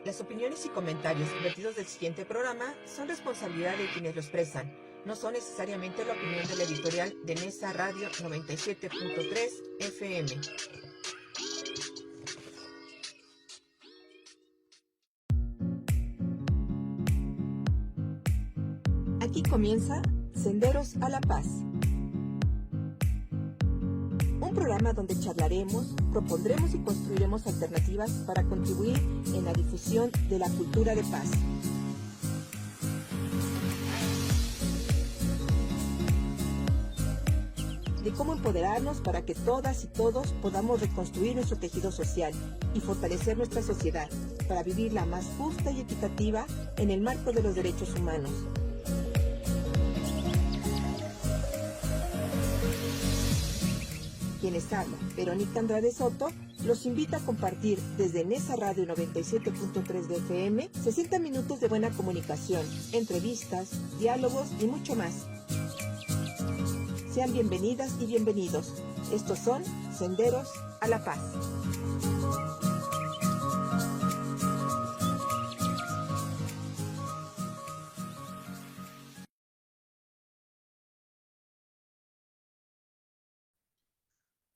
Las opiniones y comentarios vertidos del siguiente programa son responsabilidad de quienes lo expresan. No son necesariamente la opinión de la editorial de Nesa Radio 97.3 FM. Aquí comienza Senderos a la Paz. Un programa donde charlaremos, propondremos y construiremos alternativas para contribuir en la difusión de la cultura de paz. De cómo empoderarnos para que todas y todos podamos reconstruir nuestro tejido social y fortalecer nuestra sociedad para vivirla más justa y equitativa en el marco de los derechos humanos. Quienes habla, Verónica Andrade Soto, los invita a compartir desde Nesa Radio 97.3 de FM 60 minutos de buena comunicación, entrevistas, diálogos y mucho más. Sean bienvenidas y bienvenidos. Estos son Senderos a la Paz.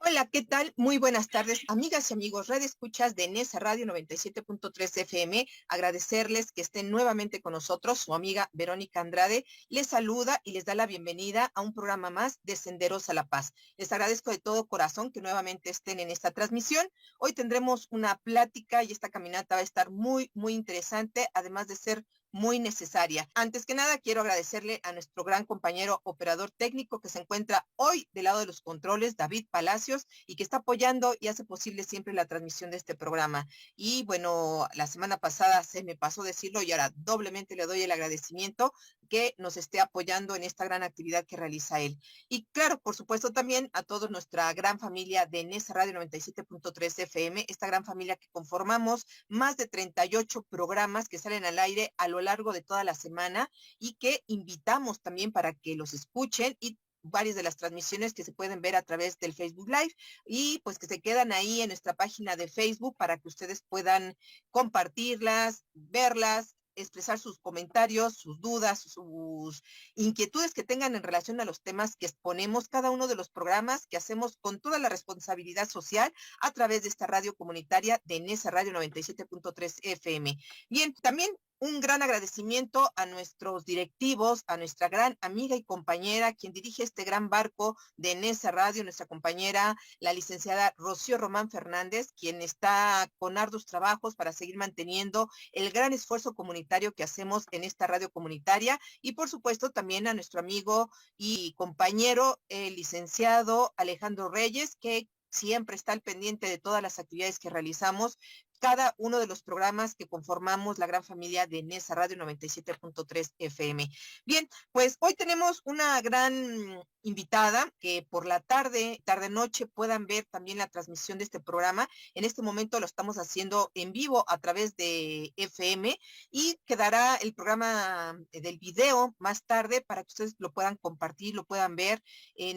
Hola, ¿qué tal? Muy buenas tardes, amigas y amigos, radioescuchas de Nesa Radio 97.3 FM. Agradecerles que estén nuevamente con nosotros. Su amiga Verónica Andrade les saluda y les da la bienvenida a un programa más de Senderos a la Paz. Les agradezco de todo corazón que nuevamente estén en esta transmisión. Hoy tendremos una plática y esta caminata va a estar muy, muy interesante, además de ser muy necesaria. Antes que nada, quiero agradecerle a nuestro gran compañero operador técnico que se encuentra hoy del lado de los controles, David Palacios, y que está apoyando y hace posible siempre la transmisión de este programa. Y bueno, la semana pasada se me pasó decirlo y ahora doblemente le doy el agradecimiento que nos esté apoyando en esta gran actividad que realiza él. Y claro, por supuesto también a toda nuestra gran familia de Nesa Radio 97.3 FM, esta gran familia que conformamos más de 38 programas que salen al aire a lo largo de toda la semana y que invitamos también para que los escuchen y varias de las transmisiones que se pueden ver a través del Facebook Live y pues que se quedan ahí en nuestra página de Facebook para que ustedes puedan compartirlas, verlas, expresar sus comentarios, sus dudas, sus inquietudes que tengan en relación a los temas que exponemos cada uno de los programas que hacemos con toda la responsabilidad social a través de esta radio comunitaria de Nesa Radio 97.3 FM. Bien, también un gran agradecimiento a nuestros directivos, a nuestra gran amiga y compañera, quien dirige este gran barco de Nesa Radio, nuestra compañera, la licenciada Rocío Román Fernández, quien está con arduos trabajos para seguir manteniendo el gran esfuerzo comunitario que hacemos en esta radio comunitaria. Y por supuesto también a nuestro amigo y compañero, el licenciado Alejandro Reyes, que siempre está al pendiente de todas las actividades que realizamos cada uno de los programas que conformamos la gran familia de Nesa Radio 97.3 FM. Bien, pues hoy tenemos una gran invitada que por la tarde-noche puedan ver también la transmisión de este programa. En este momento lo estamos haciendo en vivo a través de FM y quedará el programa del video más tarde para que ustedes lo puedan compartir, lo puedan ver,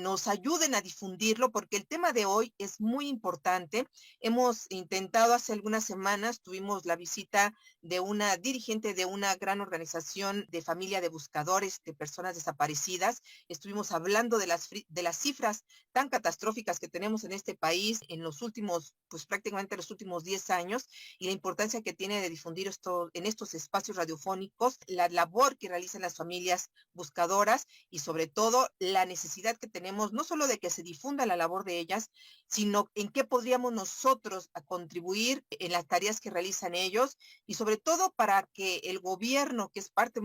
nos ayuden a difundirlo porque el tema de hoy es muy importante. Hemos intentado hace algunas semanas, tuvimos la visita de una dirigente de una gran organización de familia de buscadores de personas desaparecidas. Estuvimos hablando de las cifras tan catastróficas que tenemos en este país en los últimos, pues prácticamente los últimos 10 años y la importancia que tiene de difundir esto en estos espacios radiofónicos, la labor que realizan las familias buscadoras y sobre todo la necesidad que tenemos no solo de que se difunda la labor de ellas, sino en qué podríamos nosotros contribuir en las tareas que realizan ellos y sobre todo para que el gobierno, que es parte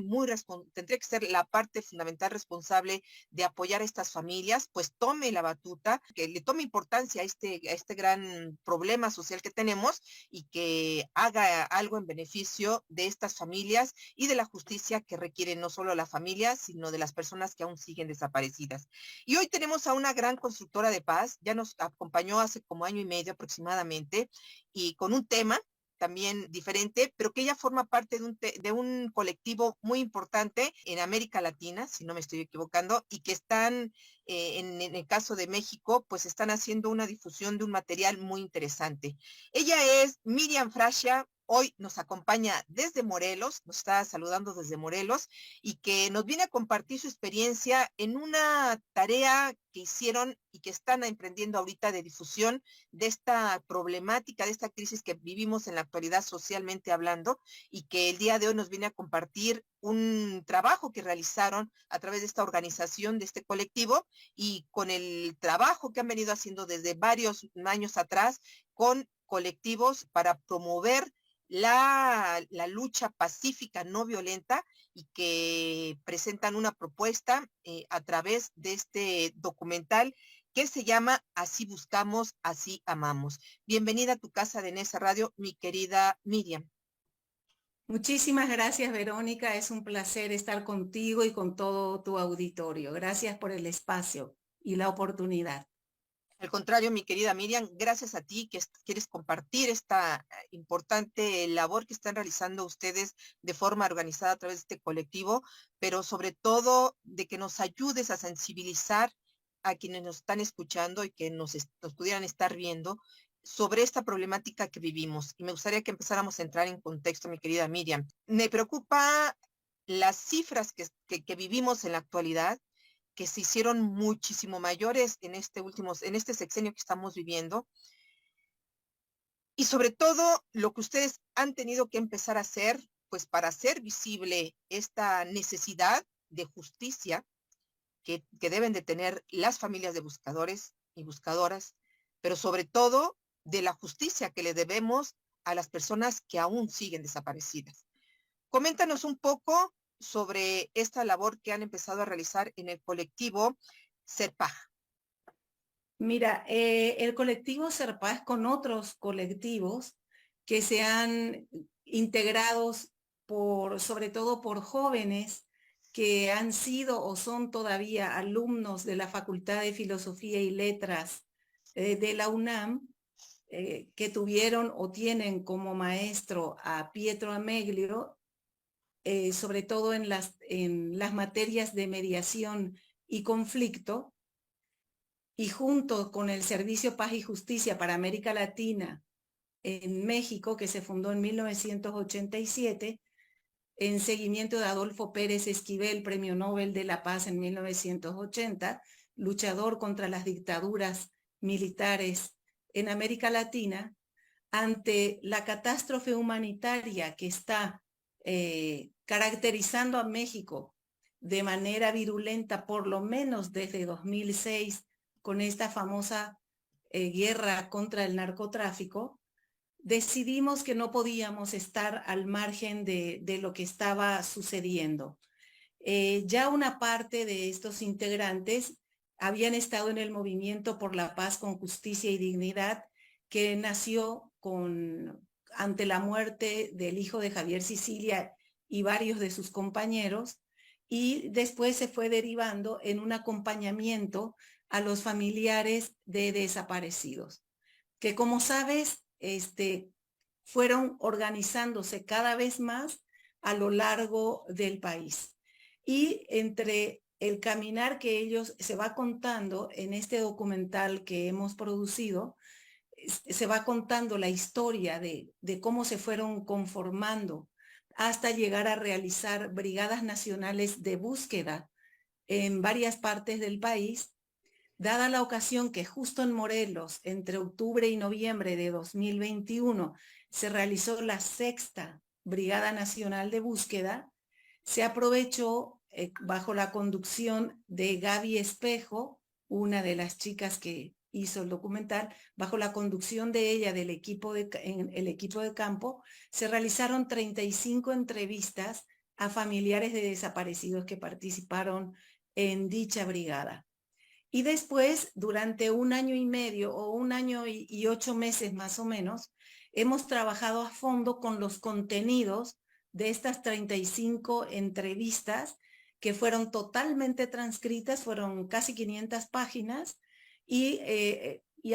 tendría que ser la parte fundamental responsable de apoyar a estas familias, pues tome la batuta, que le tome importancia a este gran problema social que tenemos y que haga algo en beneficio de estas familias y de la justicia que requieren no solo la familia, sino de las personas que aún siguen desaparecidas. Y hoy tenemos a una gran constructora de paz, ya nos acompañó hace como año y medio aproximadamente, y con un tema también diferente, pero que ella forma parte de un colectivo muy importante en América Latina, si no me estoy equivocando, y que están, en el caso de México, pues están haciendo una difusión de un material muy interesante. Ella es Miriam Frasia, hoy nos acompaña desde Morelos, nos está saludando desde Morelos y que nos viene a compartir su experiencia en una tarea que hicieron y que están emprendiendo ahorita de difusión de esta problemática, de esta crisis que vivimos en la actualidad socialmente hablando, y que el día de hoy nos viene a compartir un trabajo que realizaron a través de esta organización, de este colectivo, y con el trabajo que han venido haciendo desde varios años atrás con colectivos para promover la lucha pacífica, no violenta, y que presentan una propuesta a través de este documental que se llama Así buscamos, así amamos. Bienvenida a tu casa de Nesa Radio, mi querida Miriam. Muchísimas gracias, Verónica. Es un placer estar contigo y con todo tu auditorio. Gracias por el espacio y la oportunidad. Al contrario, mi querida Miriam, gracias a ti que quieres compartir esta importante labor que están realizando ustedes de forma organizada a través de este colectivo, pero sobre todo de que nos ayudes a sensibilizar a quienes nos están escuchando y que nos pudieran estar viendo sobre esta problemática que vivimos. Y me gustaría que empezáramos a entrar en contexto, mi querida Miriam. Me preocupa las cifras que vivimos en la actualidad, que se hicieron muchísimo mayores en este sexenio que estamos viviendo. Y sobre todo lo que ustedes han tenido que empezar a hacer, pues para hacer visible esta necesidad de justicia que deben de tener las familias de buscadores y buscadoras, pero sobre todo de la justicia que le debemos a las personas que aún siguen desaparecidas. Coméntanos un poco sobre esta labor que han empezado a realizar en el colectivo Serpaj. Mira, el colectivo Serpaj con otros colectivos que se han integrados sobre todo por jóvenes que han sido o son todavía alumnos de la Facultad de Filosofía y Letras de la UNAM, que tuvieron o tienen como maestro a Pietro Ameglio, sobre todo en las materias de mediación y conflicto, y junto con el Servicio Paz y Justicia para América Latina en México, que se fundó en 1987, en seguimiento de Adolfo Pérez Esquivel, Premio Nobel de la Paz en 1980, luchador contra las dictaduras militares en América Latina, ante la catástrofe humanitaria que está caracterizando a México de manera virulenta, por lo menos desde 2006, con esta famosa guerra contra el narcotráfico, decidimos que no podíamos estar al margen de lo que estaba sucediendo. Ya una parte de estos integrantes habían estado en el movimiento por la paz con justicia y dignidad, que nació ante la muerte del hijo de Javier Sicilia y varios de sus compañeros, y después se fue derivando en un acompañamiento a los familiares de desaparecidos, que como sabes, fueron organizándose cada vez más a lo largo del país. Y entre el caminar que ellos se va contando en este documental que hemos producido, se va contando la historia de cómo se fueron conformando hasta llegar a realizar brigadas nacionales de búsqueda en varias partes del país, dada la ocasión que justo en Morelos, entre octubre y noviembre de 2021, se realizó la 6ª Brigada Nacional de Búsqueda, se aprovechó bajo la conducción de Gaby Espejo, una de las chicas que hizo el documental, bajo la conducción de ella en el equipo de campo, se realizaron 35 entrevistas a familiares de desaparecidos que participaron en dicha brigada. Y después, durante 1 año y medio o 1 año y 8 meses más o menos, hemos trabajado a fondo con los contenidos de estas 35 entrevistas, que fueron totalmente transcritas, fueron casi 500 páginas, y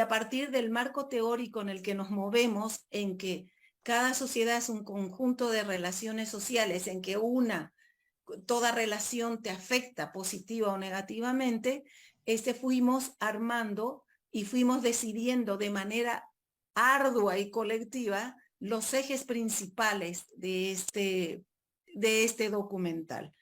a partir del marco teórico en el que nos movemos, en que cada sociedad es un conjunto de relaciones sociales, en que toda relación te afecta positiva o negativamente, fuimos armando y fuimos decidiendo de manera ardua y colectiva los ejes principales de este documental.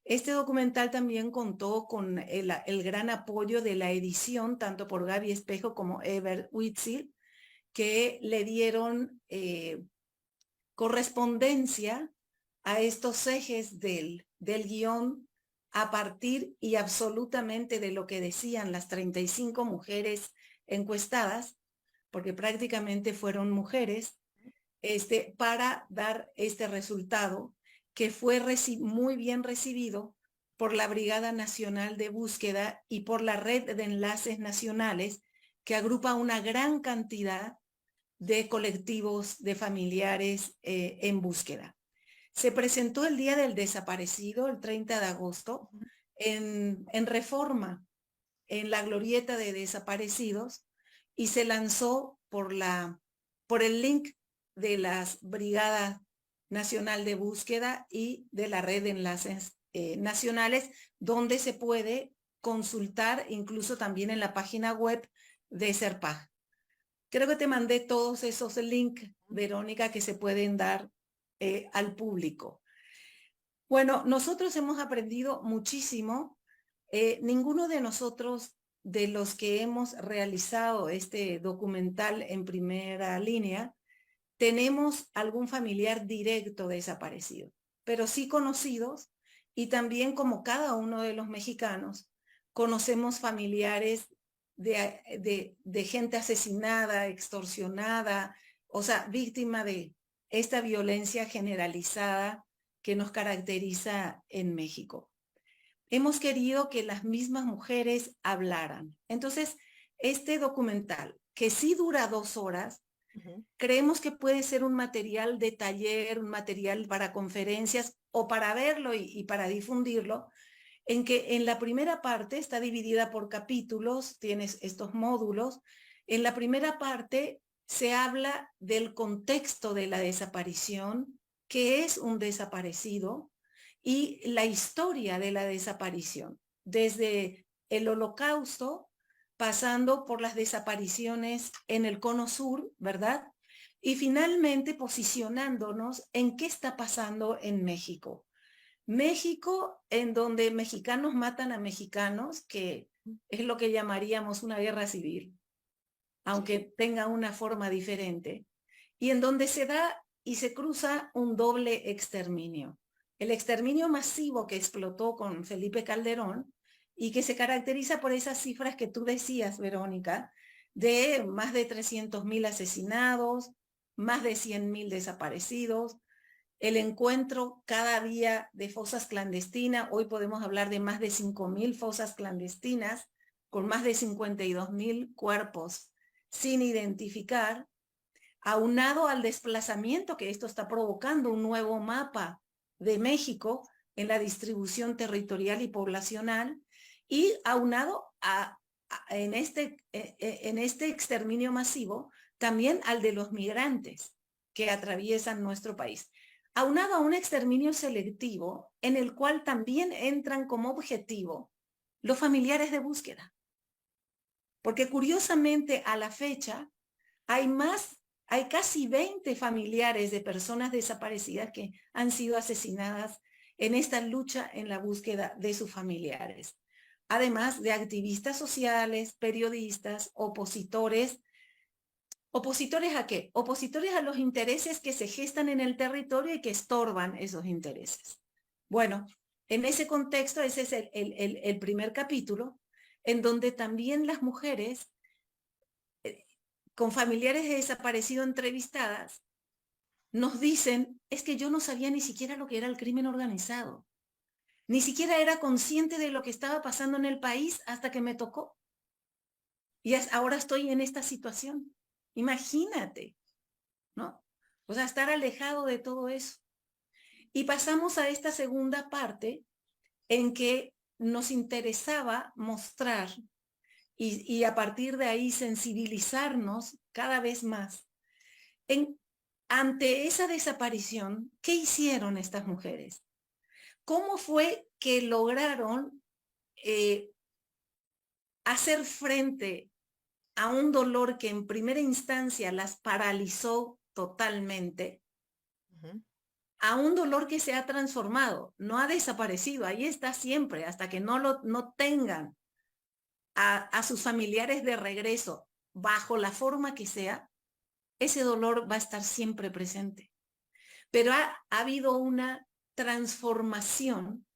Este documental también contó con el gran apoyo de la edición, tanto por Gaby Espejo como Ever Huitzil, que le dieron correspondencia a estos ejes del guión a partir y absolutamente de lo que decían las 35 mujeres encuestadas, porque prácticamente fueron mujeres, para dar este resultado que fue muy bien recibido por la Brigada Nacional de Búsqueda y por la Red de Enlaces Nacionales, que agrupa una gran cantidad de colectivos de familiares en búsqueda. Se presentó el Día del Desaparecido, el 30 de agosto, en Reforma, en la Glorieta de Desaparecidos, y se lanzó por el link de las Brigadas Nacional de Búsqueda y de la Red de Enlaces Nacionales, donde se puede consultar incluso también en la página web de Serpaj. Creo que te mandé todos esos links, Verónica, que se pueden dar al público. Bueno, nosotros hemos aprendido muchísimo. Ninguno de nosotros, de los que hemos realizado este documental en primera línea, tenemos algún familiar directo desaparecido, pero sí conocidos, y también, como cada uno de los mexicanos, conocemos familiares de gente asesinada, extorsionada, o sea, víctima de esta violencia generalizada que nos caracteriza en México. Hemos querido que las mismas mujeres hablaran. Entonces, este documental, que sí dura 2 horas, creemos que puede ser un material de taller, un material para conferencias o para verlo y para difundirlo, en que en la primera parte está dividida por capítulos, tienes estos módulos. En la primera parte se habla del contexto de la desaparición, qué es un desaparecido y la historia de la desaparición, desde el Holocausto, pasando por las desapariciones en el Cono Sur, ¿verdad? Y finalmente posicionándonos en qué está pasando en México. México, en donde mexicanos matan a mexicanos, que es lo que llamaríamos una guerra civil, aunque tenga una forma diferente, y en donde se da y se cruza un doble exterminio. El exterminio masivo que explotó con Felipe Calderón y que se caracteriza por esas cifras que tú decías, Verónica, de más de 300,000 asesinados, más de 100,000 desaparecidos, el encuentro cada día de fosas clandestinas. Hoy podemos hablar de más de 5,000 fosas clandestinas, con más de 52,000 cuerpos sin identificar, aunado al desplazamiento que esto está provocando, un nuevo mapa de México en la distribución territorial y poblacional, y aunado en este exterminio masivo también al de los migrantes que atraviesan nuestro país, aunado a un exterminio selectivo en el cual también entran como objetivo los familiares de búsqueda. Porque curiosamente a la fecha hay casi 20 familiares de personas desaparecidas que han sido asesinadas en esta lucha en la búsqueda de sus familiares. Además de activistas sociales, periodistas, opositores. ¿Opositores a qué? Opositores a los intereses que se gestan en el territorio y que estorban esos intereses. Bueno, en ese contexto, ese es el primer capítulo, en donde también las mujeres con familiares de desaparecido entrevistadas nos dicen: es que yo no sabía ni siquiera lo que era el crimen organizado. Ni siquiera era consciente de lo que estaba pasando en el país hasta que me tocó. Y ahora estoy en esta situación. Imagínate, ¿no? O sea, estar alejado de todo eso. Y pasamos a esta segunda parte en que nos interesaba mostrar y a partir de ahí sensibilizarnos cada vez más ante esa desaparición. ¿Qué hicieron estas mujeres? ¿Cómo fue que lograron hacer frente a un dolor que en primera instancia las paralizó totalmente Ujú. a un dolor que se ha transformado, no ha desaparecido, ahí está siempre, hasta que no tengan a sus familiares de regreso bajo la forma que sea, ese dolor va a estar siempre presente. Pero ha habido una transformación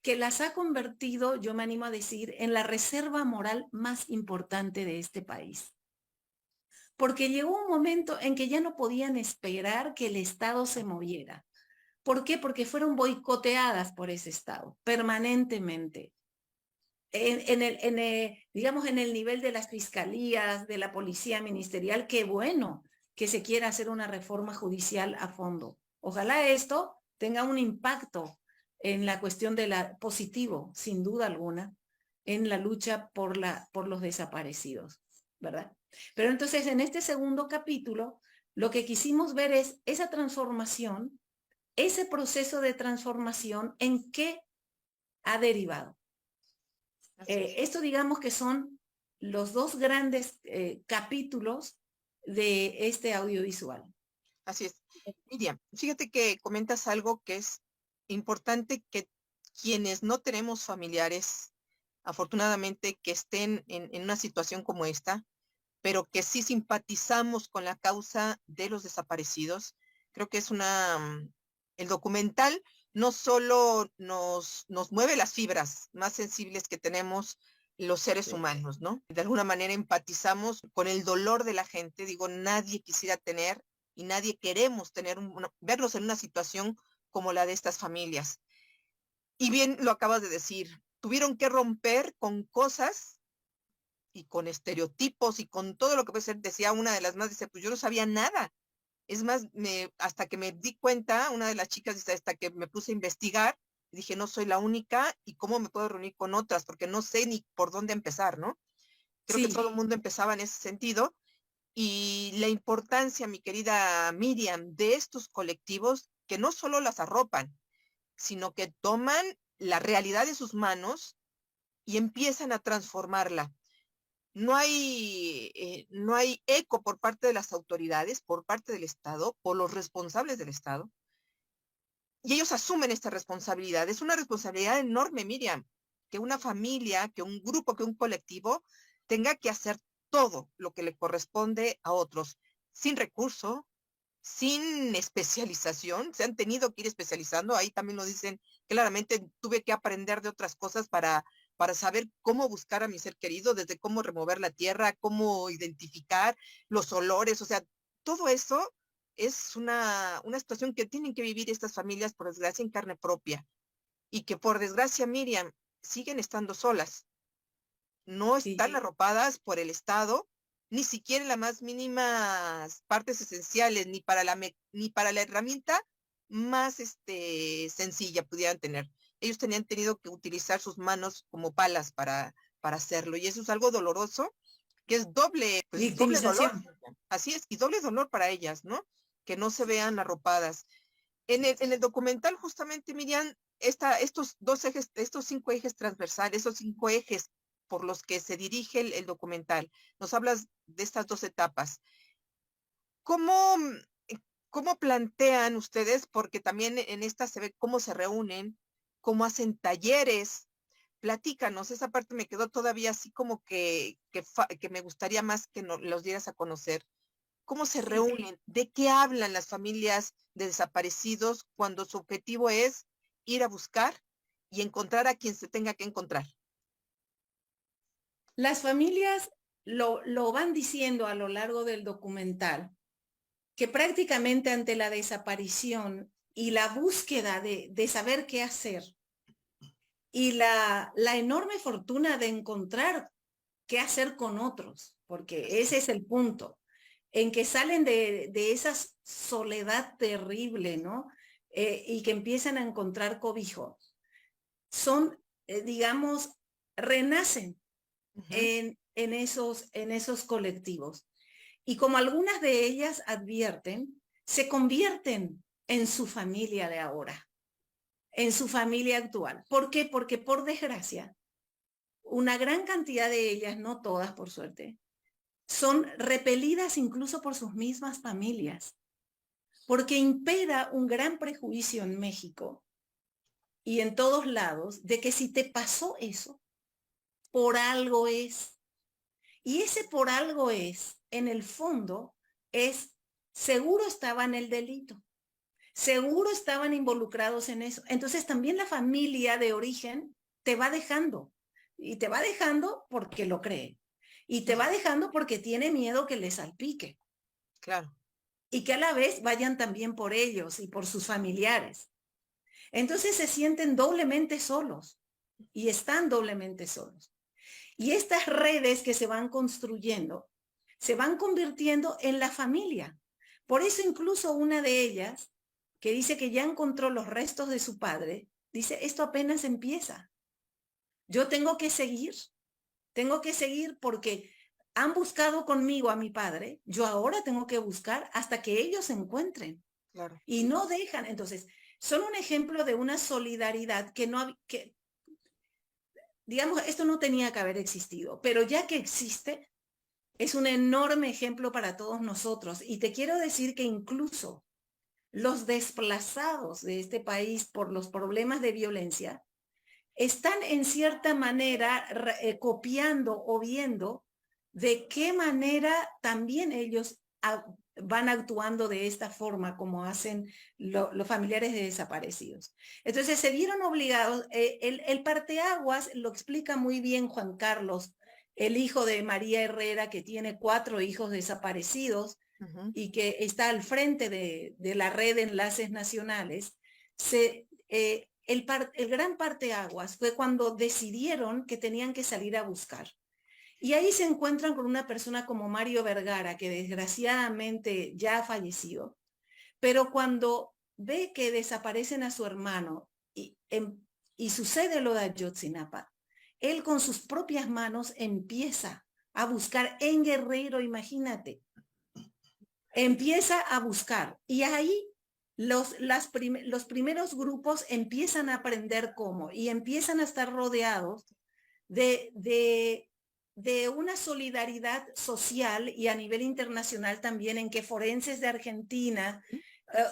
que las ha convertido, yo me animo a decir, en la reserva moral más importante de este país. Porque llegó un momento en que ya no podían esperar que el Estado se moviera. ¿Por qué? Porque fueron boicoteadas por ese Estado permanentemente. Digamos, en el nivel de las fiscalías, de la policía ministerial, qué bueno que se quiera hacer una reforma judicial a fondo. Ojalá esto tenga un impacto en la cuestión de la positivo, sin duda alguna, en la lucha por los desaparecidos, ¿verdad? Pero entonces en este segundo capítulo, lo que quisimos ver es esa transformación, ese proceso de transformación, ¿en qué ha derivado? Esto digamos que son los dos grandes capítulos de este audiovisual. Así es. Miriam, fíjate que comentas algo que es importante, que quienes no tenemos familiares, afortunadamente, que estén en una situación como esta, pero que sí simpatizamos con la causa de los desaparecidos. Creo que es el documental no solo nos mueve las fibras más sensibles que tenemos los seres humanos, ¿no? De alguna manera empatizamos con el dolor de la gente. Digo, nadie quisiera tener y nadie queremos vernos en una situación como la de estas familias. Y bien lo acabas de decir, tuvieron que romper con cosas y con estereotipos y con todo lo que puede ser. Decía una de las más, dice, pues yo no sabía nada. Es más, hasta que me di cuenta, una de las chicas dice, hasta que me puse a investigar, dije, no soy la única y cómo me puedo reunir con otras, porque no sé ni por dónde empezar, ¿no? Creo que Sí, todo el mundo empezaba en ese sentido. Y la importancia, mi querida Miriam, de estos colectivos que no solo las arropan, sino que toman la realidad de sus manos y empiezan a transformarla. No hay eco por parte de las autoridades, por parte del Estado, por los responsables del Estado, y ellos asumen esta responsabilidad. Es una responsabilidad enorme, Miriam, que una familia, que un grupo, que un colectivo tenga que hacer todo lo que le corresponde a otros, sin recurso, sin especialización. Se han tenido que ir especializando, ahí también lo dicen claramente. Tuve que aprender de otras cosas para saber cómo buscar a mi ser querido, desde cómo remover la tierra, cómo identificar los olores. O sea, todo eso es una situación que tienen que vivir estas familias, por desgracia, en carne propia, y que por desgracia, Miriam, siguen estando solas, no sí. están arropadas por el Estado, ni siquiera en las más mínimas partes esenciales, ni para la herramienta más sencilla pudieran tener. Ellos tenían tenido que utilizar sus manos como palas para hacerlo, y eso es algo doloroso, que es doble, pues doble dolor. Victimización. Así es, y doble dolor para ellas, ¿no? Que no se vean arropadas. En el documental, justamente, Miriam, estos dos ejes, estos 5 ejes transversales, esos 5 ejes por los que se dirige el documental, nos hablas de estas 2 etapas. ¿Cómo, cómo plantean ustedes? Porque también en esta se ve cómo se reúnen, cómo hacen talleres. Platícanos, esa parte me quedó todavía así como que me gustaría más que los dieras a conocer. ¿Cómo se Sí. reúnen? ¿De qué hablan las familias de desaparecidos cuando su objetivo es ir a buscar y encontrar a quien se tenga que encontrar? Las familias lo van diciendo a lo largo del documental, que prácticamente ante la desaparición y la búsqueda de saber qué hacer y la enorme fortuna de encontrar qué hacer con otros, porque ese es el punto, en que salen de esa soledad terrible, ¿no? Y que empiezan a encontrar cobijo. Son, digamos, renacen Ujú. en esos colectivos. Y como algunas de ellas advierten, se convierten en su familia de ahora, en su familia actual. ¿Por qué? Porque por desgracia, una gran cantidad de ellas, no todas por suerte, son repelidas incluso por sus mismas familias. porque impera un gran prejuicio en México y en todos lados de que si te pasó eso, por algo es. Y ese por algo es, en el fondo, es seguro estaba en el delito, seguro estaban involucrados en eso. Entonces también la familia de origen te va dejando, y te va dejando porque lo cree, y te va dejando porque tiene miedo que le salpique. Claro. Y que a la vez vayan también por ellos y por sus familiares. Entonces se sienten doblemente solos y están doblemente solos. Y estas redes que se van construyendo se van convirtiendo en la familia. Por eso incluso una de ellas, que dice que ya encontró los restos de su padre, dice, esto apenas empieza. Yo tengo que seguir porque han buscado conmigo a mi padre, yo ahora tengo que buscar hasta que ellos se encuentren. Claro. Y no dejan. Entonces, son un ejemplo de una solidaridad que no, que, digamos, esto no tenía que haber existido, pero ya que existe, es un enorme ejemplo para todos nosotros. Y te quiero decir que incluso los desplazados de este país por los problemas de violencia están en cierta manera copiando o viendo de qué manera también ellos van actuando de esta forma como hacen los familiares de desaparecidos. Entonces se vieron obligados, el parteaguas lo explica muy bien Juan Carlos, el hijo de María Herrera, que tiene 4 hijos desaparecidos y que está al frente de la red de enlaces nacionales. El gran parteaguas fue cuando decidieron que tenían que salir a buscar. Y ahí se encuentran con una persona como Mario Vergara, que desgraciadamente ya ha fallecido, pero cuando ve que desaparecen a su hermano y sucede lo de Ayotzinapa, él con sus propias manos empieza a buscar en Guerrero, imagínate, empieza a buscar. Y ahí los primeros grupos empiezan a aprender cómo y empiezan a estar rodeados de una solidaridad social y a nivel internacional también, en que forenses de Argentina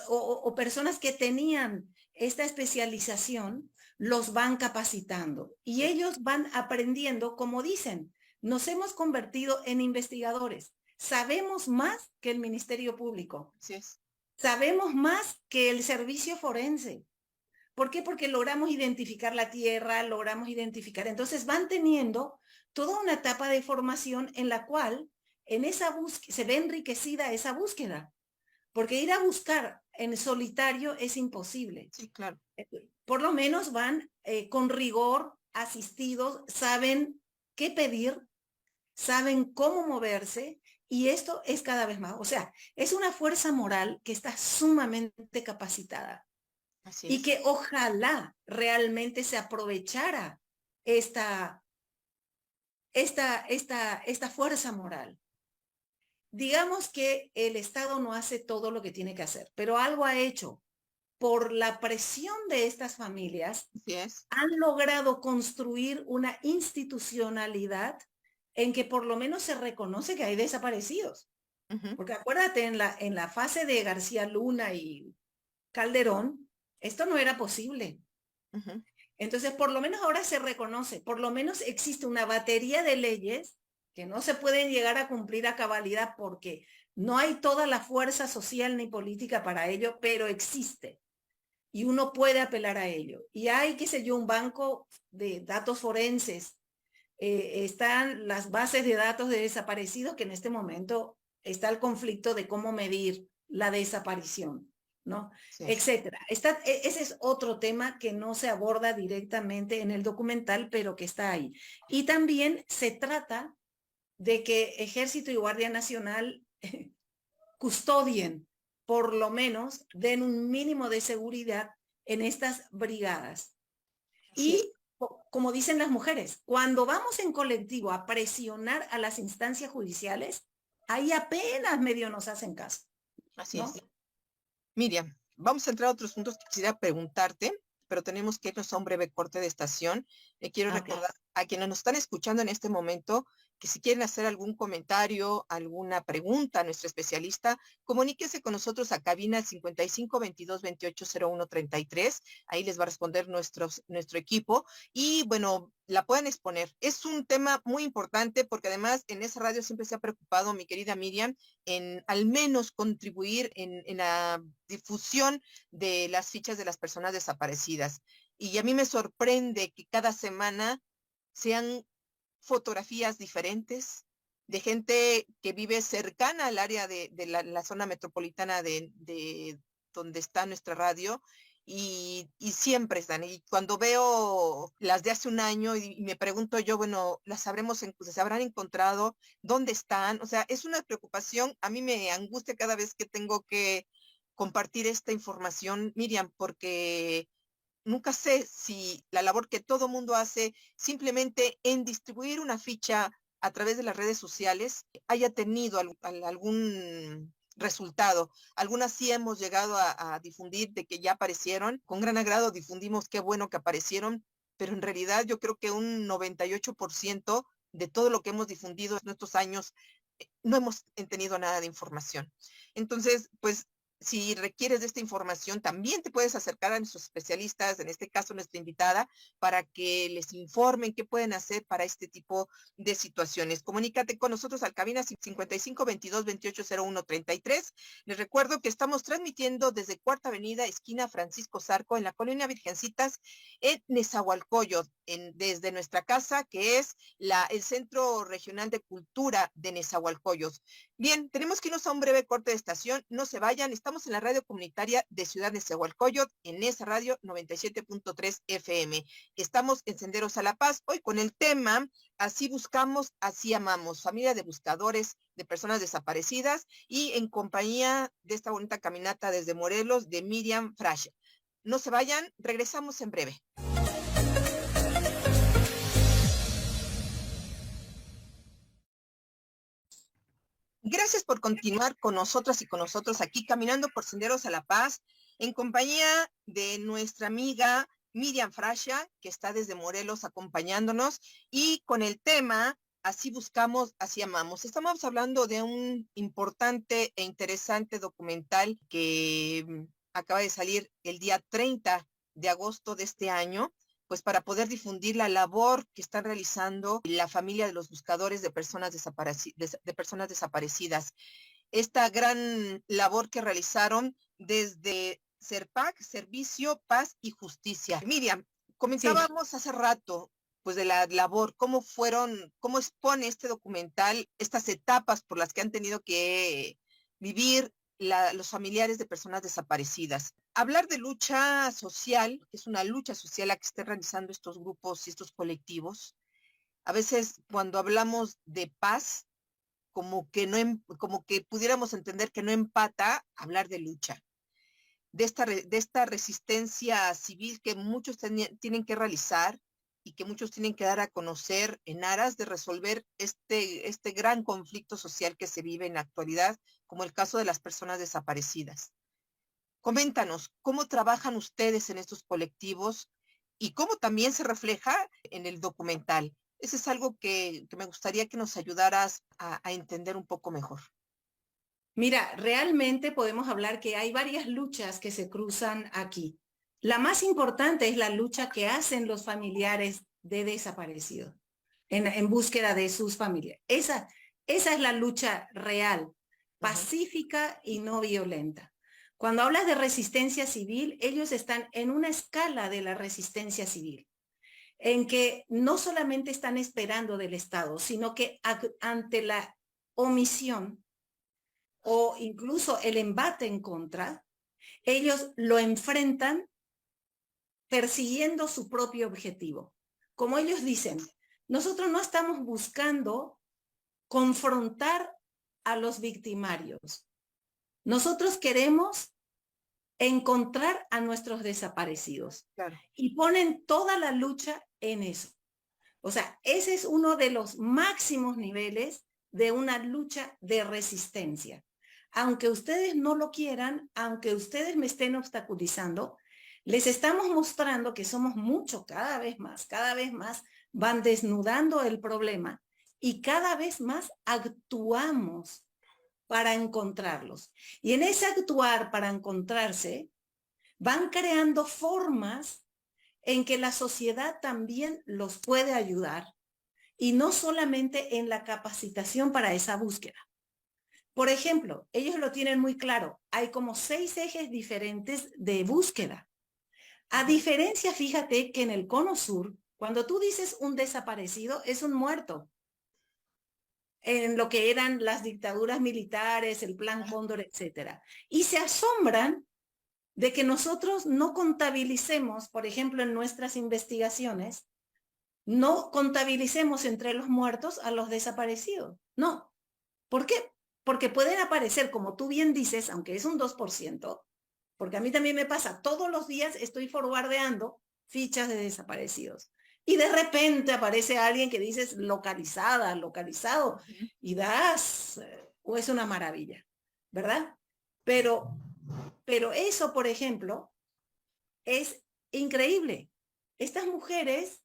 o personas que tenían esta especialización los van capacitando y ellos van aprendiendo, como dicen, nos hemos convertido en investigadores. Sabemos más que el Ministerio Público. Así es. Sabemos más que el servicio forense. ¿Por qué? Porque logramos identificar la tierra, logramos identificar. Entonces van teniendo toda una etapa de formación en la cual en esa búsqueda se ve enriquecida esa búsqueda. Porque ir a buscar en solitario es imposible. Sí, claro. Por lo menos van con rigor, asistidos, saben qué pedir, saben cómo moverse, y esto es cada vez más. O sea, es una fuerza moral que está sumamente capacitada. Así y es. que ojalá realmente se aprovechara esta fuerza moral. Digamos que el Estado no hace todo lo que tiene que hacer, pero algo ha hecho. Por la presión de estas familias, Así es. han logrado construir una institucionalidad en que por lo menos se reconoce que hay desaparecidos. Porque acuérdate, en la fase de García Luna y Calderón, esto no era posible. Entonces, por lo menos ahora se reconoce, por lo menos existe una batería de leyes que no se pueden llegar a cumplir a cabalidad porque no hay toda la fuerza social ni política para ello, pero existe. Y uno puede apelar a ello. Y hay, qué sé yo, un banco de datos forenses. Están las bases de datos de desaparecidos, que en este momento está el conflicto de cómo medir la desaparición, ¿no? Sí. Etcétera. Ese es otro tema que no se aborda directamente en el documental, pero que está ahí. Y también se trata de que Ejército y Guardia Nacional custodien, por lo menos den un mínimo de seguridad en estas brigadas. Y como dicen las mujeres, cuando vamos en colectivo a presionar a las instancias judiciales, ahí apenas medio nos hacen caso. Así es. Miriam, vamos a entrar a otros puntos que quisiera preguntarte, pero tenemos que irnos a un breve corte de estación. Quiero recordar a quienes nos están escuchando en este momento que si quieren hacer algún comentario, alguna pregunta a nuestro especialista, comuníquese con nosotros a cabina 55 22 28 01 33. Ahí les va a responder nuestro equipo. Y bueno, la pueden exponer. Es un tema muy importante porque además en esa radio siempre se ha preocupado mi querida Miriam en al menos contribuir en la difusión de las fichas de las personas desaparecidas. Y a mí me sorprende que cada semana sean fotografías diferentes de gente que vive cercana al área de la zona metropolitana de donde está nuestra radio y siempre están. Y cuando veo las de hace un año y me pregunto yo, bueno, se habrán encontrado, ¿dónde están? O sea, es una preocupación. A mí me angustia cada vez que tengo que compartir esta información, Miriam, porque nunca sé si la labor que todo mundo hace simplemente en distribuir una ficha a través de las redes sociales haya tenido algún resultado. Algunas sí hemos llegado a difundir de que ya aparecieron. Con gran agrado difundimos qué bueno que aparecieron, pero en realidad yo creo que un 98% de todo lo que hemos difundido en estos años no hemos tenido nada de información. Entonces, pues si requieres de esta información, también te puedes acercar a nuestros especialistas, en este caso nuestra invitada, para que les informen qué pueden hacer para este tipo de situaciones. Comunícate con nosotros al cabina 55 22 28 01 33. Les recuerdo que estamos transmitiendo desde Cuarta Avenida, esquina Francisco Zarco, en la colonia Virgencitas, en Nezahualcóyotl, desde nuestra casa, que es el Centro Regional de Cultura de Nezahualcóyotl. Bien, tenemos que irnos a un breve corte de estación. No se vayan. Estamos en la radio comunitaria de Ciudad Nezahualcóyotl, en esa radio 97.3 FM. Estamos en Senderos a la Paz, hoy con el tema Así buscamos, así amamos, familia de buscadores de personas desaparecidas y en compañía de esta bonita caminata desde Morelos de Miriam Fraser. No se vayan, regresamos en breve. Gracias por continuar con nosotras y con nosotros aquí caminando por Senderos a la Paz en compañía de nuestra amiga Miriam Frasia, que está desde Morelos acompañándonos y con el tema Así buscamos, así amamos. Estamos hablando de un importante e interesante documental que acaba de salir el día 30 de agosto de este año, pues para poder difundir la labor que están realizando la familia de los buscadores de personas desaparecidas. Esta gran labor que realizaron desde SERPAC, Servicio, Paz y Justicia. Miriam, comentábamos hace rato pues de la labor, cómo expone este documental estas etapas por las que han tenido que vivir los familiares de personas desaparecidas. Hablar de lucha social, que es una lucha social la que estén realizando estos grupos y estos colectivos, a veces cuando hablamos de paz, como que pudiéramos entender que no empata hablar de lucha, de esta resistencia civil que muchos tienen que realizar y que muchos tienen que dar a conocer en aras de resolver este gran conflicto social que se vive en la actualidad, como el caso de las personas desaparecidas. Coméntanos, ¿cómo trabajan ustedes en estos colectivos y cómo también se refleja en el documental? Eso es algo que me gustaría que nos ayudaras a entender un poco mejor. Mira, realmente podemos hablar que hay varias luchas que se cruzan aquí. La más importante es la lucha que hacen los familiares de desaparecidos en búsqueda de sus familias. Esa es la lucha real, pacífica y no violenta. Cuando hablas de resistencia civil, ellos están en una escala de la resistencia civil, en que no solamente están esperando del Estado, sino que ante la omisión o incluso el embate en contra, ellos lo enfrentan persiguiendo su propio objetivo. Como ellos dicen, nosotros no estamos buscando confrontar a los victimarios. Nosotros queremos encontrar a nuestros desaparecidos. Claro. Y ponen toda la lucha en eso. O sea, ese es uno de los máximos niveles de una lucha de resistencia. Aunque ustedes no lo quieran, aunque ustedes me estén obstaculizando, les estamos mostrando que somos mucho, cada vez más van desnudando el problema y cada vez más actuamos para encontrarlos. Y en ese actuar para encontrarse, van creando formas en que la sociedad también los puede ayudar, y no solamente en la capacitación para esa búsqueda. Por ejemplo, ellos lo tienen muy claro, hay como 6 ejes diferentes de búsqueda. A diferencia, fíjate que en el Cono Sur, cuando tú dices un desaparecido, es un muerto. En lo que eran las dictaduras militares, el Plan Cóndor, etcétera. Y se asombran de que nosotros no contabilicemos, por ejemplo, en nuestras investigaciones, no contabilicemos entre los muertos a los desaparecidos. No. ¿Por qué? Porque pueden aparecer, como tú bien dices, aunque es un 2%, porque a mí también me pasa, todos los días estoy forwardeando fichas de desaparecidos. Y de repente aparece alguien que dices localizada, localizado, y das, o es una maravilla, ¿verdad? Pero eso, por ejemplo, es increíble. Estas mujeres,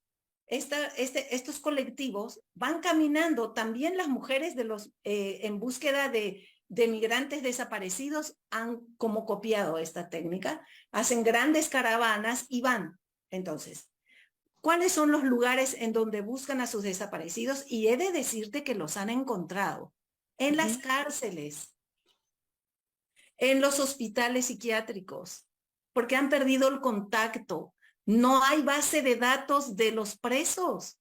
estos colectivos van caminando, también las mujeres de los, en búsqueda de migrantes desaparecidos han como copiado esta técnica, hacen grandes caravanas y van. Entonces, ¿cuáles son los lugares en donde buscan a sus desaparecidos? Y he de decirte que los han encontrado en las cárceles, en los hospitales psiquiátricos, porque han perdido el contacto. No hay base de datos de los presos.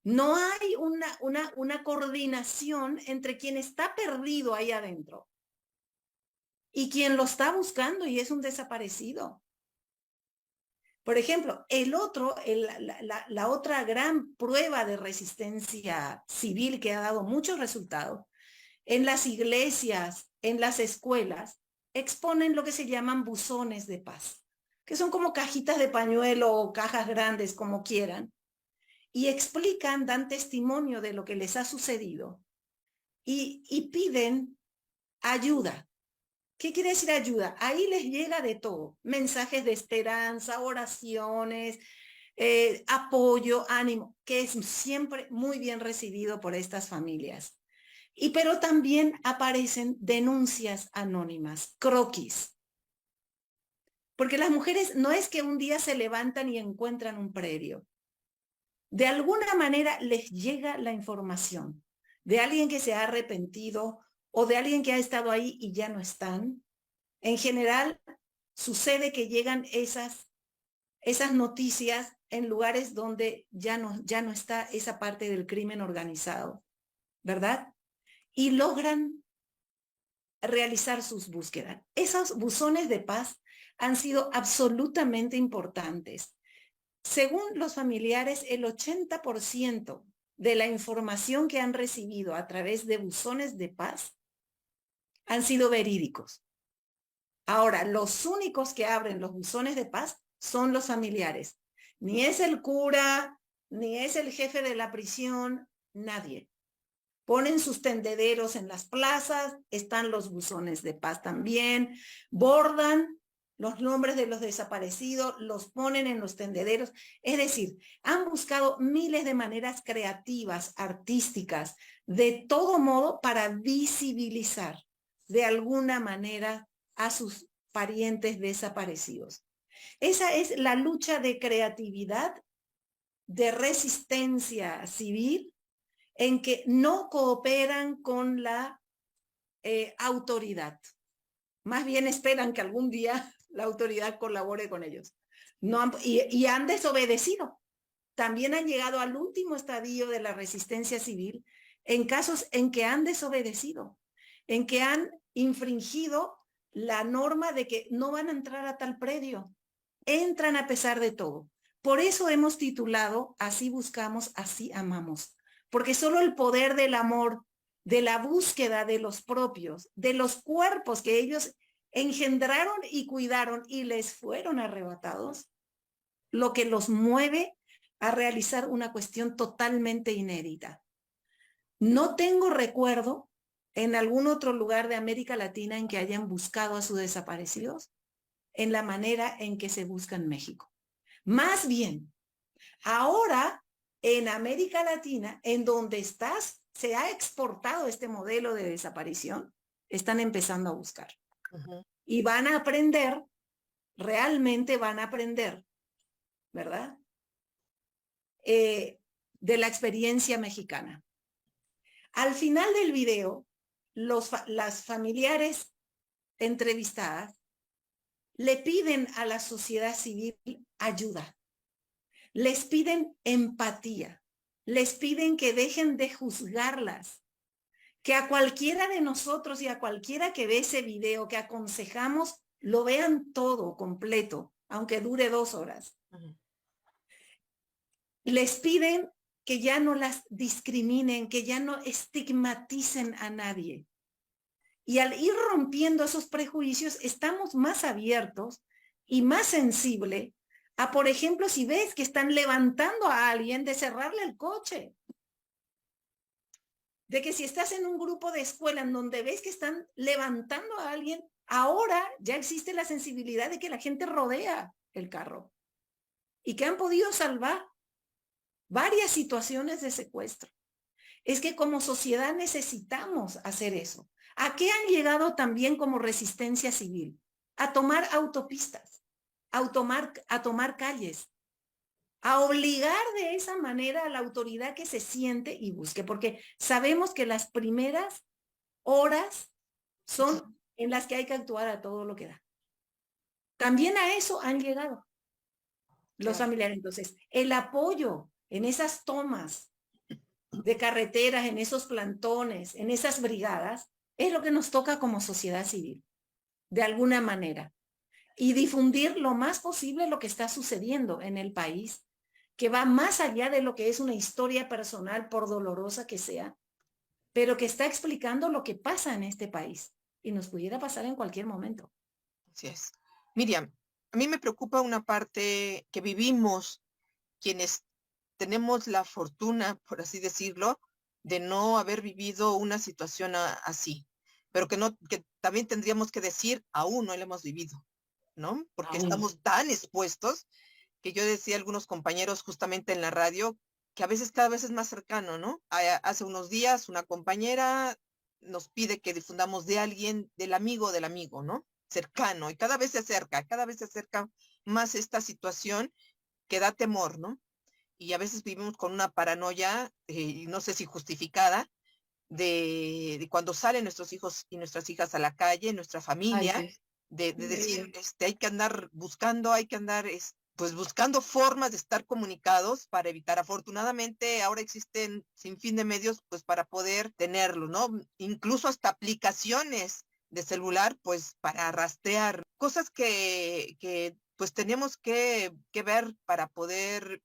No hay una coordinación entre quien está perdido ahí adentro y quien lo está buscando y es un desaparecido. Por ejemplo, la otra gran prueba de resistencia civil que ha dado muchos resultados, en las iglesias, en las escuelas, exponen lo que se llaman buzones de paz, que son como cajitas de pañuelo o cajas grandes, como quieran, y explican, dan testimonio de lo que les ha sucedido y piden ayuda. ¿Qué quiere decir ayuda? Ahí les llega de todo, mensajes de esperanza, oraciones, apoyo, ánimo, que es siempre muy bien recibido por estas familias. Pero también aparecen denuncias anónimas, croquis. Porque las mujeres no es que un día se levantan y encuentran un predio. De alguna manera les llega la información de alguien que se ha arrepentido o de alguien que ha estado ahí y ya no están. En general, sucede que llegan esas noticias en lugares donde ya no está esa parte del crimen organizado, ¿verdad? Y logran realizar sus búsquedas. Esos buzones de paz han sido absolutamente importantes. Según los familiares, el 80% de la información que han recibido a través de buzones de paz han sido verídicos. Ahora, los únicos que abren los buzones de paz son los familiares. Ni es el cura, ni es el jefe de la prisión, nadie. Ponen sus tendederos en las plazas, están los buzones de paz también, bordan los nombres de los desaparecidos, los ponen en los tendederos. Es decir, han buscado miles de maneras creativas, artísticas, de todo modo para visibilizar de alguna manera a sus parientes desaparecidos. Esa es la lucha de creatividad, de resistencia civil, en que no cooperan con la autoridad. Más bien esperan que algún día la autoridad colabore con ellos. No y han desobedecido. También han llegado al último estadio de la resistencia civil en casos en que han desobedecido, en que han infringido la norma de que no van a entrar a tal predio. Entran a pesar de todo. Por eso hemos titulado Así buscamos, así amamos. Porque solo el poder del amor, de la búsqueda de los propios, de los cuerpos que ellos engendraron y cuidaron y les fueron arrebatados, lo que los mueve a realizar una cuestión totalmente inédita. No tengo recuerdo en algún otro lugar de América Latina en que hayan buscado a sus desaparecidos en la manera en que se busca en México. Más bien, ahora en América Latina, en donde se ha exportado este modelo de desaparición, están empezando a buscar. Y van a aprender, realmente van a aprender, ¿verdad? De la experiencia mexicana. Al final del video, las familiares entrevistadas le piden a la sociedad civil ayuda, les piden empatía, les piden que dejen de juzgarlas, que a cualquiera de nosotros y a cualquiera que ve ese video que aconsejamos, lo vean todo completo, aunque dure 2 horas. Les piden que ya no las discriminen, que ya no estigmaticen a nadie. Y al ir rompiendo esos prejuicios, estamos más abiertos y más sensibles a, por ejemplo, si ves que están levantando a alguien, de cerrarle el coche. De que si estás en un grupo de escuela en donde ves que están levantando a alguien, ahora ya existe la sensibilidad de que la gente rodea el carro y que han podido salvar varias situaciones de secuestro. Es que como sociedad necesitamos hacer eso. ¿A qué han llegado también como resistencia civil? A tomar autopistas, a tomar calles, a obligar de esa manera a la autoridad que se siente y busque, porque sabemos que las primeras horas son en las que hay que actuar a todo lo que da. También a eso han llegado los familiares. Entonces, el apoyo en esas tomas de carreteras, en esos plantones, en esas brigadas, es lo que nos toca como sociedad civil, de alguna manera. Y difundir lo más posible lo que está sucediendo en el país, que va más allá de lo que es una historia personal, por dolorosa que sea, pero que está explicando lo que pasa en este país y nos pudiera pasar en cualquier momento. Así es. Miriam, a mí me preocupa una parte que vivimos quienes tenemos la fortuna, por así decirlo, de no haber vivido una situación así, pero que también tendríamos que decir, aún no la hemos vivido, ¿no? Porque estamos tan expuestos que yo decía a algunos compañeros justamente en la radio que a veces cada vez es más cercano, ¿no? Hace unos días una compañera nos pide que difundamos de alguien, del amigo, ¿no? Cercano, y cada vez se acerca más esta situación que da temor, ¿no? Y a veces vivimos con una paranoia, no sé si justificada, de cuando salen nuestros hijos y nuestras hijas a la calle, nuestra familia, Ay, sí. de decir, hay que andar buscando, pues buscando formas de estar comunicados para evitar. Afortunadamente, ahora existen sin fin de medios, pues para poder tenerlo, ¿no? Incluso hasta aplicaciones de celular, pues para rastrear cosas que pues tenemos que ver para poder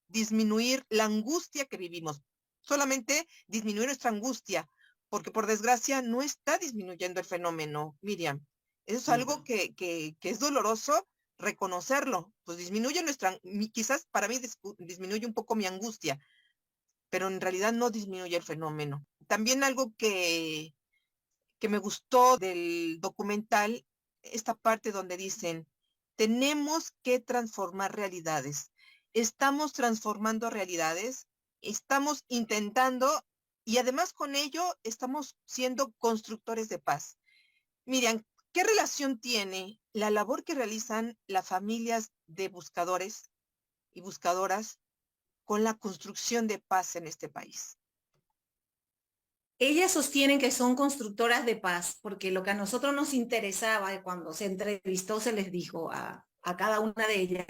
disminuir la angustia que vivimos. Solamente disminuir nuestra angustia, porque por desgracia no está disminuyendo el fenómeno, Miriam. Eso es algo que es doloroso reconocerlo. Pues disminuye quizás para mí disminuye un poco mi angustia, pero en realidad no disminuye el fenómeno. También algo que me gustó del documental, esta parte donde dicen, tenemos que transformar realidades. Estamos transformando realidades, estamos intentando y además con ello estamos siendo constructores de paz. Miriam, ¿qué relación tiene la labor que realizan las familias de buscadores y buscadoras con la construcción de paz en este país? Ellas sostienen que son constructoras de paz, porque lo que a nosotros nos interesaba cuando se entrevistó, se les dijo a cada una de ellas,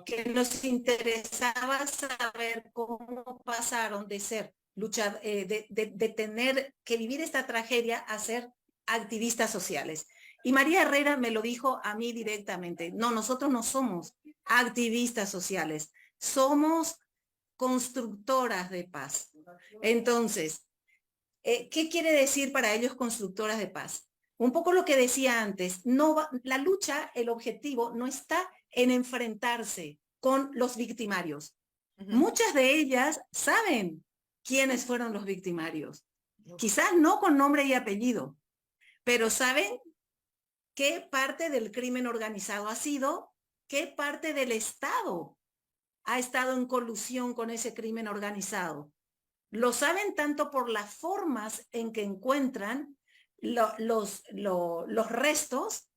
que nos interesaba saber cómo pasaron de ser de tener que vivir esta tragedia a ser activistas sociales. Y María Herrera me lo dijo a mí directamente, no, nosotros no somos activistas sociales, somos constructoras de paz. Entonces, ¿qué quiere decir para ellos constructoras de paz? Un poco lo que decía antes, la lucha, el objetivo no está en enfrentarse con los victimarios. Muchas de ellas saben quiénes fueron los victimarios. Quizás no con nombre y apellido, pero saben qué parte del crimen organizado ha sido, qué parte del Estado ha estado en colusión con ese crimen organizado. Lo saben tanto por las formas en que encuentran los restos,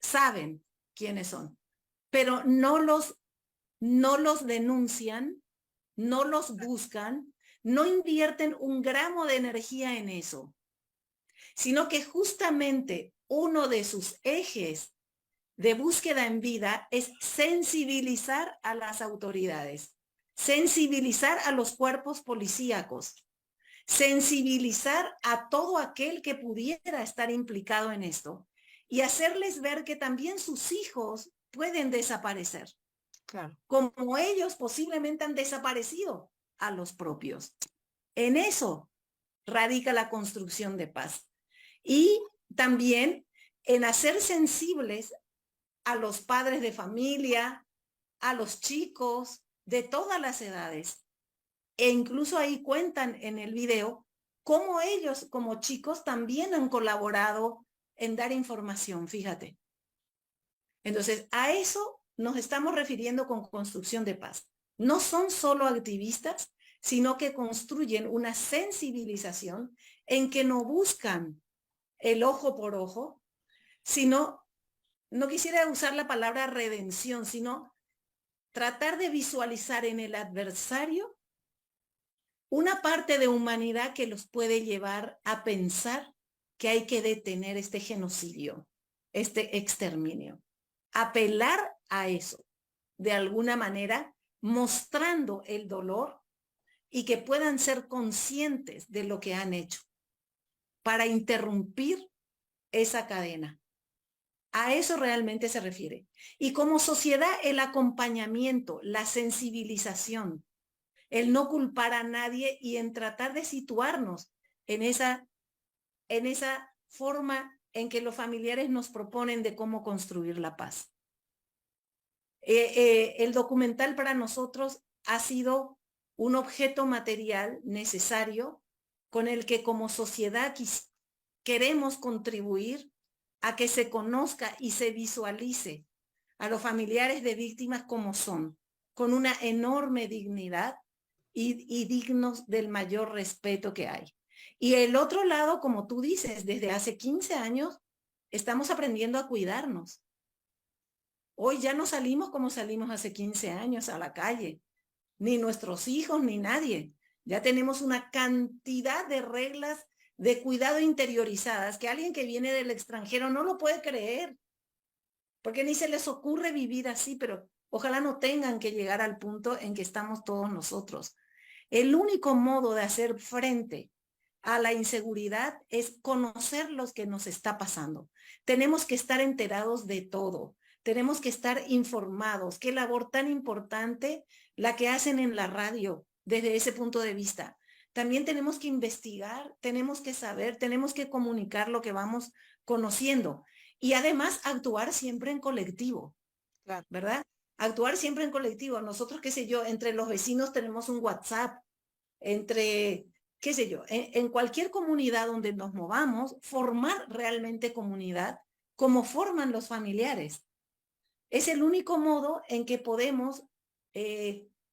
saben quiénes son, pero no los denuncian, no los buscan, no invierten un gramo de energía en eso, sino que justamente uno de sus ejes de búsqueda en vida es sensibilizar a las autoridades, sensibilizar a los cuerpos policíacos, sensibilizar a todo aquel que pudiera estar implicado en esto y hacerles ver que también sus hijos pueden desaparecer, Claro. como ellos posiblemente han desaparecido a los propios. En eso radica la construcción de paz. Y también en hacer sensibles a los padres de familia, a los chicos de todas las edades. E incluso ahí cuentan en el video cómo ellos como chicos también han colaborado en dar información, fíjate. Entonces, a eso nos estamos refiriendo con construcción de paz. No son solo activistas, sino que construyen una sensibilización en que no buscan el ojo por ojo, sino, no quisiera usar la palabra redención, sino tratar de visualizar en el adversario una parte de humanidad que los puede llevar a pensar que hay que detener este genocidio, este exterminio. Apelar a eso, de alguna manera, mostrando el dolor y que puedan ser conscientes de lo que han hecho para interrumpir esa cadena. A eso realmente se refiere. Y como sociedad, el acompañamiento, la sensibilización, el no culpar a nadie y en tratar de situarnos en esa forma en que los familiares nos proponen de cómo construir la paz. El documental para nosotros ha sido un objeto material necesario con el que como sociedad queremos contribuir a que se conozca y se visualice a los familiares de víctimas como son, con una enorme dignidad y dignos del mayor respeto que hay. Y el otro lado, como tú dices, desde hace 15 años estamos aprendiendo a cuidarnos. Hoy ya no salimos como salimos hace 15 años a la calle, ni nuestros hijos, ni nadie. Ya tenemos una cantidad de reglas de cuidado interiorizadas que alguien que viene del extranjero no lo puede creer, porque ni se les ocurre vivir así, pero ojalá no tengan que llegar al punto en que estamos todos nosotros. El único modo de hacer frente a la inseguridad es conocer lo que nos está pasando. Tenemos que estar enterados de todo. Tenemos que estar informados. Qué labor tan importante la que hacen en la radio desde ese punto de vista. También tenemos que investigar, tenemos que saber, tenemos que comunicar lo que vamos conociendo. Y además actuar siempre en colectivo, claro, ¿verdad? Actuar siempre en colectivo. Nosotros, qué sé yo, entre los vecinos tenemos un WhatsApp, entre, qué sé yo, en cualquier comunidad donde nos movamos, formar realmente comunidad como forman los familiares. Es el único modo en que podemos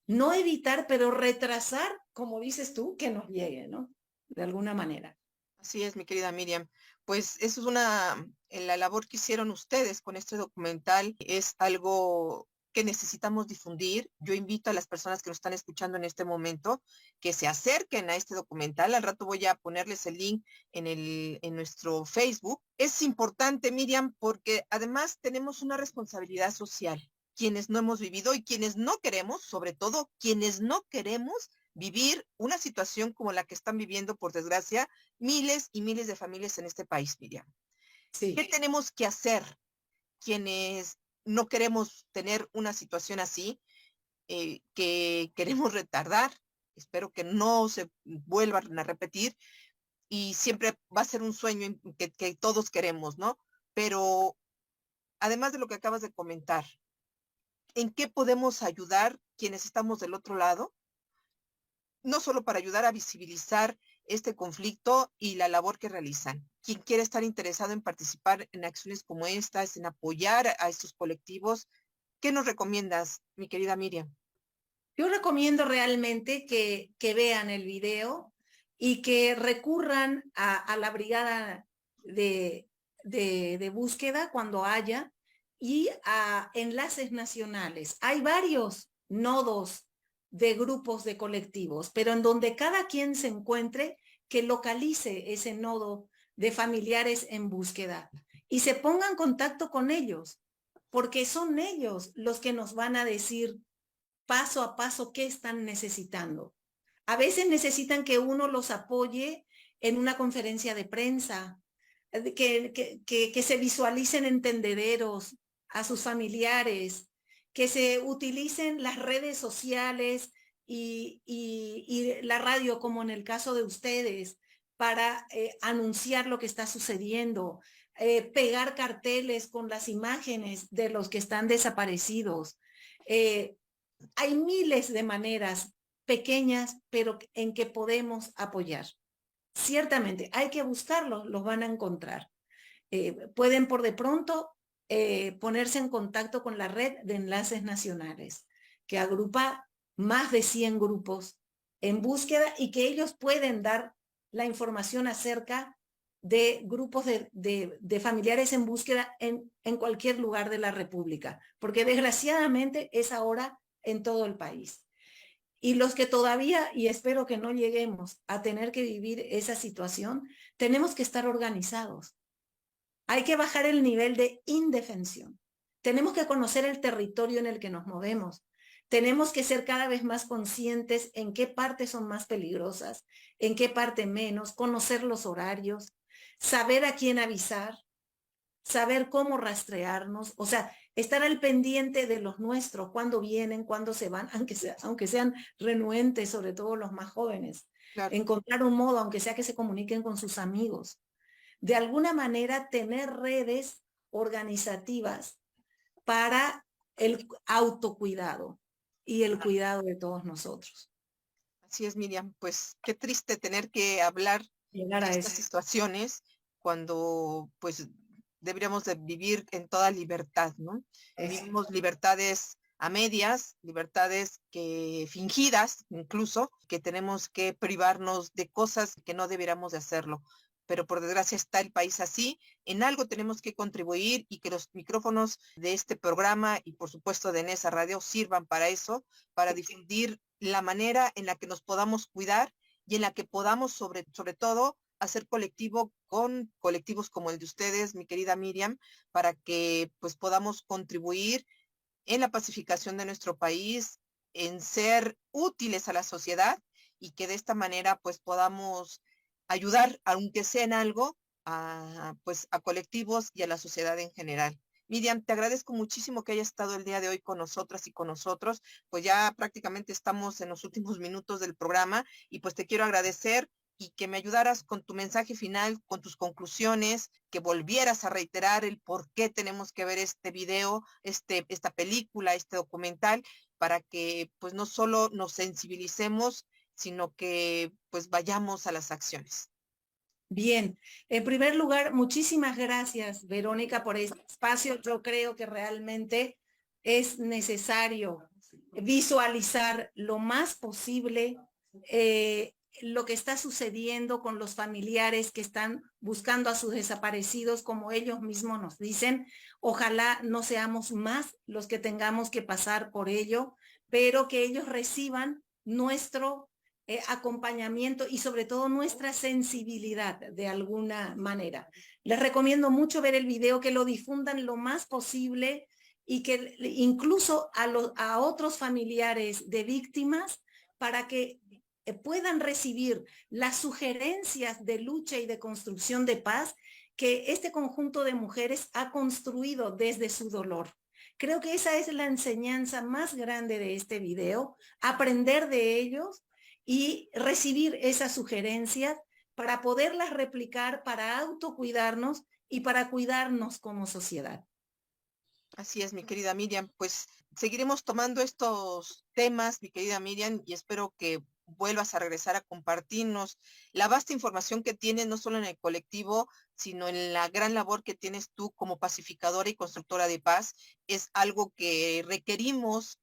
no evitar, pero retrasar, como dices tú, que nos llegue, ¿no? De alguna manera. Así es, mi querida Miriam. Pues eso es la labor que hicieron ustedes con este documental es algo que necesitamos difundir. Yo invito a las personas que nos están escuchando en este momento que se acerquen a este documental. Al rato voy a ponerles el link en nuestro Facebook. Es importante, Miriam, porque además tenemos una responsabilidad social. Quienes no hemos vivido y quienes no queremos, sobre todo quienes no queremos vivir una situación como la que están viviendo, por desgracia, miles y miles de familias en este país, Miriam. Sí. ¿Qué tenemos que hacer quienes no queremos tener una situación así, que queremos retardar? Espero que no se vuelvan a repetir y siempre va a ser un sueño que todos queremos, ¿no? Pero además de lo que acabas de comentar, ¿en qué podemos ayudar quienes estamos del otro lado? No solo para ayudar a visibilizar este conflicto y la labor que realizan. Quien quiere estar interesado en participar en acciones como estas, en apoyar a estos colectivos, ¿qué nos recomiendas, mi querida Miriam? Yo recomiendo realmente que vean el video y que recurran a la brigada de búsqueda cuando haya y a enlaces nacionales. Hay varios nodos de grupos de colectivos, pero en donde cada quien se encuentre, que localice ese nodo de familiares en búsqueda y se ponga en contacto con ellos, porque son ellos los que nos van a decir paso a paso qué están necesitando. A veces necesitan que uno los apoye en una conferencia de prensa, que se visualicen en tendederos a sus familiares, que se utilicen las redes sociales y la radio, como en el caso de ustedes, para anunciar lo que está sucediendo, pegar carteles con las imágenes de los que están desaparecidos. Hay miles de maneras pequeñas, pero en que podemos apoyar. Ciertamente, hay que buscarlos, los van a encontrar. Pueden por de pronto ponerse en contacto con la red de enlaces nacionales, que agrupa más de 100 grupos en búsqueda y que ellos pueden dar la información acerca de grupos de familiares en búsqueda en cualquier lugar de la República, porque desgraciadamente es ahora en todo el país. Y los que todavía, y espero que no lleguemos a tener que vivir esa situación, tenemos que estar organizados. Hay que bajar el nivel de indefensión. Tenemos que conocer el territorio en el que nos movemos. Tenemos que ser cada vez más conscientes en qué partes son más peligrosas, en qué parte menos, conocer los horarios, saber a quién avisar, saber cómo rastrearnos, o sea, estar al pendiente de los nuestros, cuándo vienen, cuándo se van, aunque sean renuentes, sobre todo los más jóvenes. Claro. Encontrar un modo, aunque sea que se comuniquen con sus amigos. De alguna manera, tener redes organizativas para el autocuidado y el cuidado de todos nosotros. Así es, Miriam. Pues qué triste tener que hablar Llegar de a estas eso. situaciones cuando pues deberíamos de vivir en toda libertad, ¿no? Vivimos libertades a medias, libertades que fingidas incluso, que tenemos que privarnos de cosas que no deberíamos de hacerlo. Pero por desgracia está el país así. En algo tenemos que contribuir y que los micrófonos de este programa y por supuesto de Nesa Radio sirvan para eso, para difundir la manera en la que nos podamos cuidar y en la que podamos sobre todo hacer colectivo con colectivos como el de ustedes, mi querida Miriam, para que pues podamos contribuir en la pacificación de nuestro país, en ser útiles a la sociedad y que de esta manera pues podamos ayudar, aunque sea en algo, pues a colectivos y a la sociedad en general. Miriam, te agradezco muchísimo que hayas estado el día de hoy con nosotras y con nosotros, pues ya prácticamente estamos en los últimos minutos del programa y pues te quiero agradecer y que me ayudaras con tu mensaje final, con tus conclusiones, que volvieras a reiterar el por qué tenemos que ver este video, esta película, este documental, para que pues no solo nos sensibilicemos, sino que pues vayamos a las acciones. Bien, en primer lugar, muchísimas gracias, Verónica, por este espacio. Yo creo que realmente es necesario visualizar lo más posible lo que está sucediendo con los familiares que están buscando a sus desaparecidos, como ellos mismos nos dicen. Ojalá no seamos más los que tengamos que pasar por ello, pero que ellos reciban nuestro acompañamiento y sobre todo nuestra sensibilidad de alguna manera. Les recomiendo mucho ver el video, que lo difundan lo más posible y que incluso a otros familiares de víctimas para que puedan recibir las sugerencias de lucha y de construcción de paz que este conjunto de mujeres ha construido desde su dolor. Creo que esa es la enseñanza más grande de este video, aprender de ellos y recibir esas sugerencias para poderlas replicar, para autocuidarnos y para cuidarnos como sociedad. Así es, mi querida Miriam. Pues seguiremos tomando estos temas, mi querida Miriam, y espero que vuelvas a regresar a compartirnos la vasta información que tienes, no solo en el colectivo, sino en la gran labor que tienes tú como pacificadora y constructora de paz. Es algo que requerimos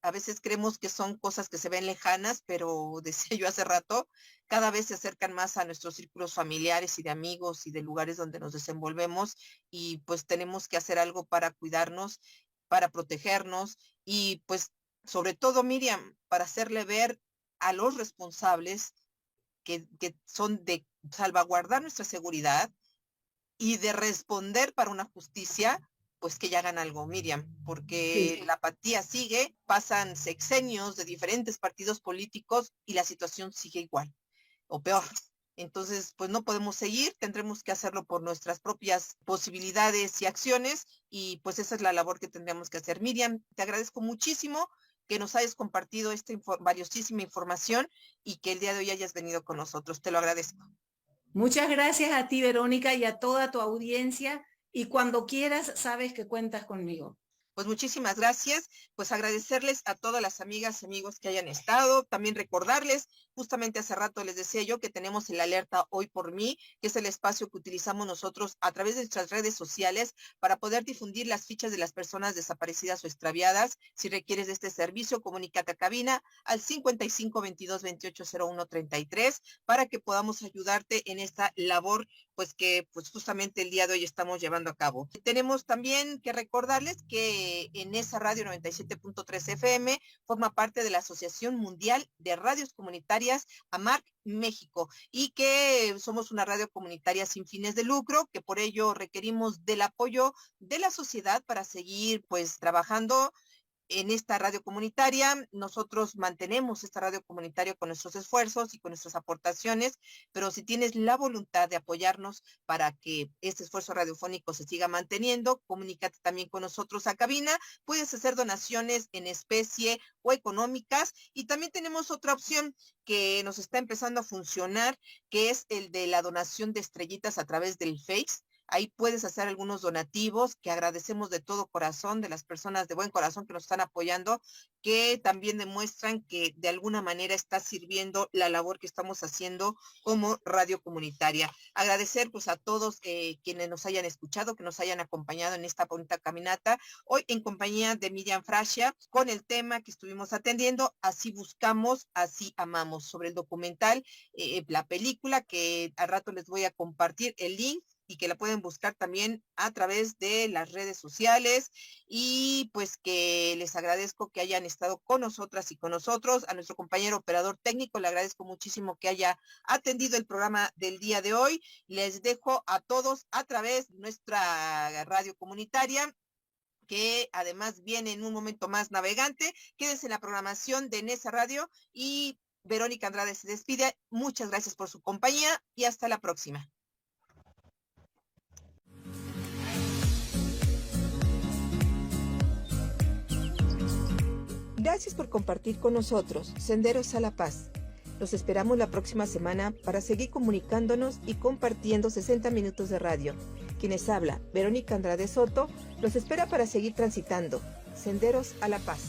A veces creemos que son cosas que se ven lejanas, pero decía yo hace rato, cada vez se acercan más a nuestros círculos familiares y de amigos y de lugares donde nos desenvolvemos y pues tenemos que hacer algo para cuidarnos, para protegernos y pues sobre todo, Miriam, para hacerle ver a los responsables que son de salvaguardar nuestra seguridad y de responder para una justicia, pues que ya hagan algo, Miriam, porque Sí. la apatía sigue, pasan sexenios de diferentes partidos políticos y la situación sigue igual o peor. Entonces, pues no podemos seguir, tendremos que hacerlo por nuestras propias posibilidades y acciones y pues esa es la labor que tendremos que hacer. Miriam, te agradezco muchísimo que nos hayas compartido esta valiosísima información y que el día de hoy hayas venido con nosotros. Te lo agradezco. Muchas gracias a ti, Verónica, y a toda tu audiencia. Y cuando quieras, sabes que cuentas conmigo. Pues muchísimas gracias, pues agradecerles a todas las amigas y amigos que hayan estado, también recordarles, justamente hace rato les decía yo que tenemos el alerta Hoy por Mí, que es el espacio que utilizamos nosotros a través de nuestras redes sociales para poder difundir las fichas de las personas desaparecidas o extraviadas. Si requieres de este servicio, comunícate a cabina al 55 22 28 01 33 para que podamos ayudarte en esta labor pues que pues justamente el día de hoy estamos llevando a cabo. Tenemos también que recordarles que en esa radio 97.3 FM forma parte de la Asociación Mundial de Radios Comunitarias AMARC México y que somos una radio comunitaria sin fines de lucro, que por ello requerimos del apoyo de la sociedad para seguir pues trabajando en esta radio comunitaria. Nosotros mantenemos esta radio comunitaria con nuestros esfuerzos y con nuestras aportaciones, pero si tienes la voluntad de apoyarnos para que este esfuerzo radiofónico se siga manteniendo, comunícate también con nosotros a cabina. Puedes hacer donaciones en especie o económicas y también tenemos otra opción que nos está empezando a funcionar, que es el de la donación de estrellitas a través del Face. Ahí puedes hacer algunos donativos que agradecemos de todo corazón, de las personas de buen corazón que nos están apoyando, que también demuestran que de alguna manera está sirviendo la labor que estamos haciendo como radio comunitaria. Agradecer pues a todos quienes nos hayan escuchado, que nos hayan acompañado en esta bonita caminata, hoy en compañía de Miriam Frasia, con el tema que estuvimos atendiendo, Así buscamos, así amamos, sobre el documental, la película, que al rato les voy a compartir el link y que la pueden buscar también a través de las redes sociales y pues que les agradezco que hayan estado con nosotras y con nosotros. A nuestro compañero operador técnico le agradezco muchísimo que haya atendido el programa del día de hoy. Les dejo a todos a través de nuestra radio comunitaria, que además viene en un momento más navegante. Quédense en la programación de Nesa Radio y Verónica Andrade se despide. Muchas gracias por su compañía y hasta la próxima. Gracias por compartir con nosotros Senderos a la Paz. Los esperamos la próxima semana para seguir comunicándonos y compartiendo 60 minutos de radio. Quienes habla, Verónica Andrade Soto, los espera para seguir transitando Senderos a la Paz.